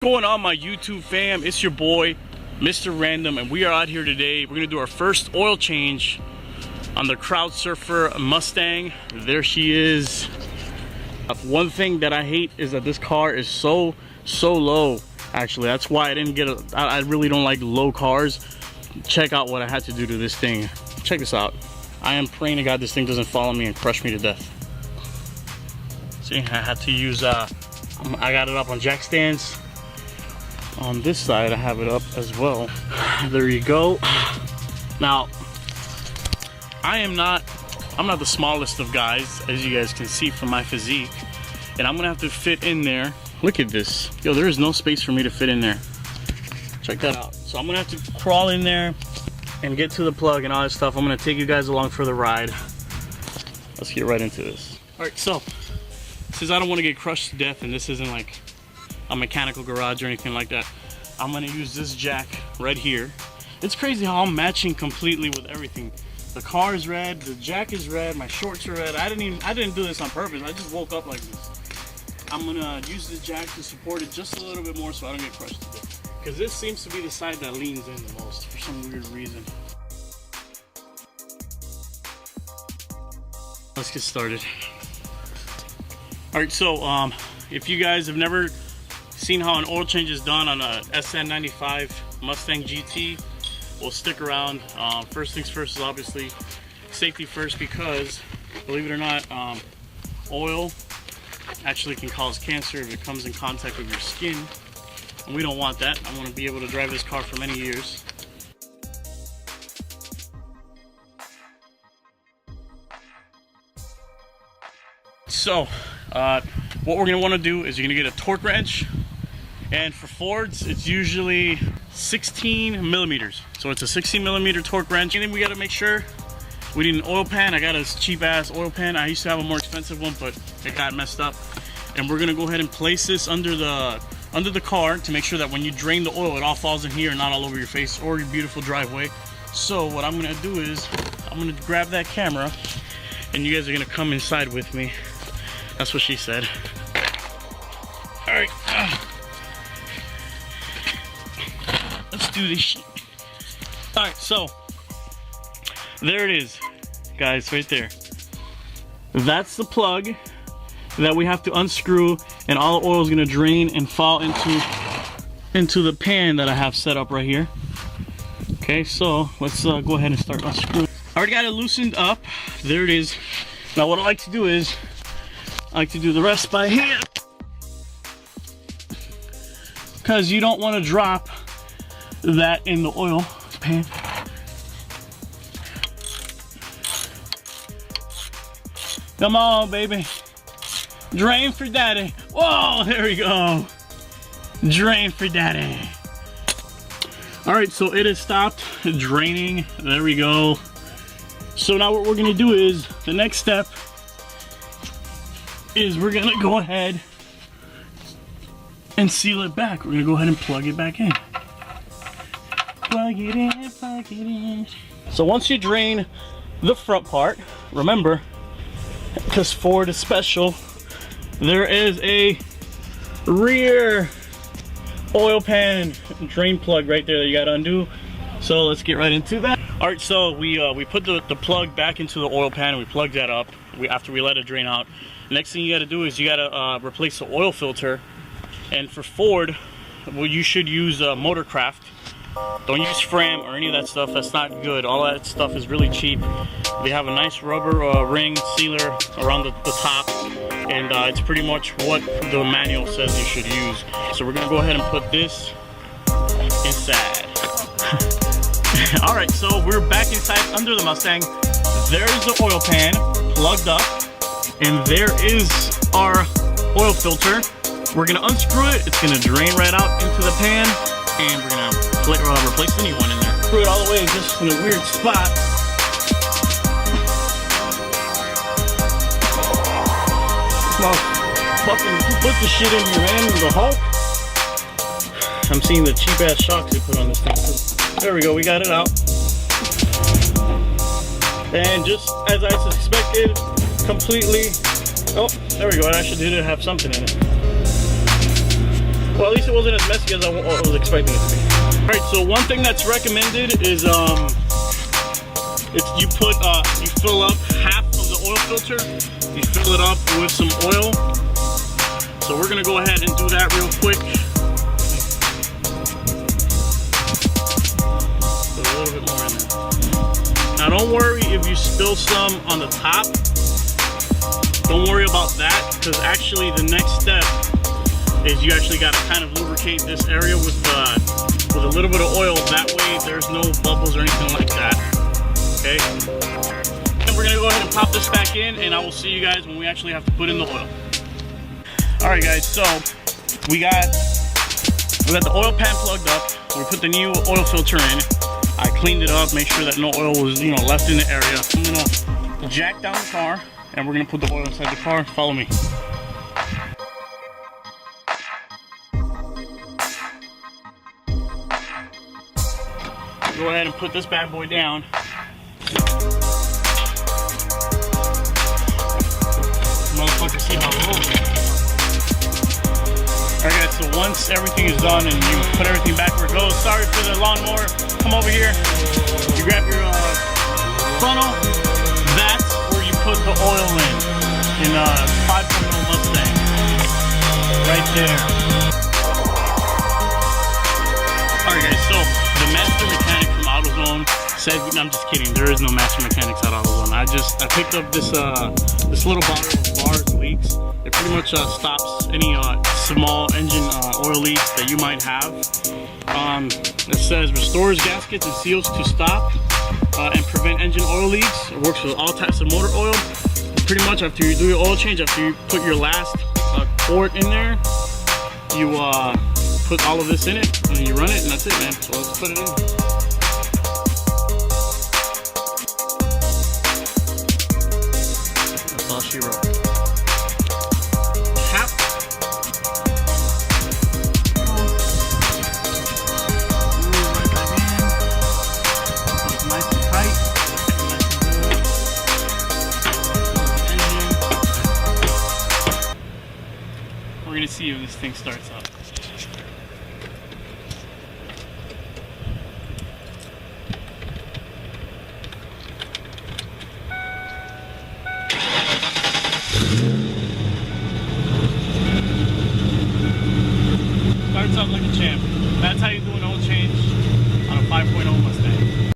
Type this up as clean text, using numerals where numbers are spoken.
Going on, my YouTube fam? It's your boy Mr. Random, and we are out here today. We're gonna do our first oil change on the Crowd Surfer Mustang. There she is. One thing that I hate is that this car is so low. Actually, that's why I didn't get I really don't like low cars. Check out what I had to do to this thing. Check this out. I am praying to God this thing doesn't follow me and crush me to death. See, I had to use I got it up on jack stands. On this side I have it up as well. There you go. Now I'm not the smallest of guys, as you guys can see from my physique, and I'm gonna have to fit in there. Look at this. Yo, there is no space for me to fit in there. Check that out. So I'm gonna have to crawl in there and get to the plug and all that stuff. I'm gonna take you guys along for the ride. Let's get right into this. All right, so since I don't want to get crushed to death, and this isn't like a mechanical garage or anything like that, I'm gonna use this jack right here. It's crazy how I'm matching completely with everything. The car is red, the jack is red, my shorts are red. I didn't do this on purpose. I just woke up like this. I'm gonna use this jack to support it just a little bit more so I don't get crushed to death, because this seems to be the side that leans in the most for some weird reason. Let's get started. All right, so if you guys have never seen how an oil change is done on a SN95 Mustang GT, well, stick around. First things first is obviously safety first, because believe it or not, oil actually can cause cancer if it comes in contact with your skin, and we don't want that. I want to be able to drive this car for many years. So what we're going to want to do is you're going to get a torque wrench, and for Fords it's usually 16 millimeters, so it's a 16 millimeter torque wrench. And then we got to make sure we need an oil pan. I got a cheap ass oil pan. I used to have a more expensive one, but it got messed up, and we're going to go ahead and place this under the car to make sure that when you drain the oil, it all falls in here and not all over your face or your beautiful driveway. So what I'm going to do is I'm going to grab that camera, and you guys are going to come inside with me. That's what she said. All right, let's do this shit. All right, so there it is, guys, right there. That's the plug that we have to unscrew, and all the oil is gonna drain and fall into the pan that I have set up right here. Okay, so let's go ahead and start unscrewing. I already got it loosened up. There it is. Now what I like to do is I like to do the rest by hand, because you don't want to drop that in the oil pan. Come on, baby. Drain for daddy. Whoa, there we go. Drain for daddy. All right, so it has stopped draining. There we go. So now what we're gonna do is, the next step is we're gonna go ahead and seal it back. We're gonna go ahead and plug it back in. Plug it in, plug it in. So once you drain the front part, remember, because Ford is special, there is a rear oil pan drain plug right there that you gotta undo. So let's get right into that. All right, so we put the plug back into the oil pan, and we plugged that up after we let it drain out. Next thing you got to do is you got to replace the oil filter. And for Ford, well, you should use Motorcraft. Don't use Fram or any of that stuff. That's not good. All that stuff is really cheap. They have a nice rubber ring sealer around the top, and it's pretty much what the manual says you should use. So we're gonna go ahead and put this inside. All right, so we're back inside under the Mustang. There's the oil pan plugged up, and there is our oil filter. We're gonna unscrew it. It's gonna drain right out into the pan, and we're gonna replace the new one in there. Screw it all the way just in a weird spot. Now, fucking put the shit in here, man. The Hulk. I'm seeing the cheap ass shocks they put on this thing. There we go. We got it out. And just as I suspected, completely. Oh, there we go. It actually did have something in it. Well, at least it wasn't as messy as I was expecting it to be. Alright, so one thing that's recommended is you fill up half of the oil filter, you fill it up with some oil. So we're gonna go ahead and do that real quick. Put a little bit more in there. Now don't worry if you spill some on the top. Don't worry about that, because actually the next step is you actually got to kind of lubricate this area with a little bit of oil. That way there's no bubbles or anything like that. Okay. And we're gonna go ahead and pop this back in, and I will see you guys when we actually have to put in the oil. All right, guys. So we got the oil pan plugged up. We put the new oil filter in. I cleaned it up, make sure that no oil was left in the area. I'm gonna jack down the car, and we're gonna put the oil inside the car. Follow me. Go ahead and put this bad boy down. Motherfucker, see how it rolls. Alright guys, so once everything is done and you put everything back where it goes, sorry for the lawnmower, come over here. You grab your funnel. That's where you put the oil in a 5.0 Mustang. Right there. Alright guys, so the master mechanic from AutoZone said, I'm just kidding, there is no master mechanics at AutoZone. I picked up this little bottle of bars leaks. It pretty much stops any small engine oil leaks that you might have. It says restores gaskets and seals to stop and prevent engine oil leaks. It works with all types of motor oil. Pretty much after you do your oil change, after you put your last quart in there, you put all of this in it and you run it, and that's it, man. So let's put it in. That's all she wrote. Tap. Right back in. It's nice and tight. Nice and good. We're gonna see if this thing starts up.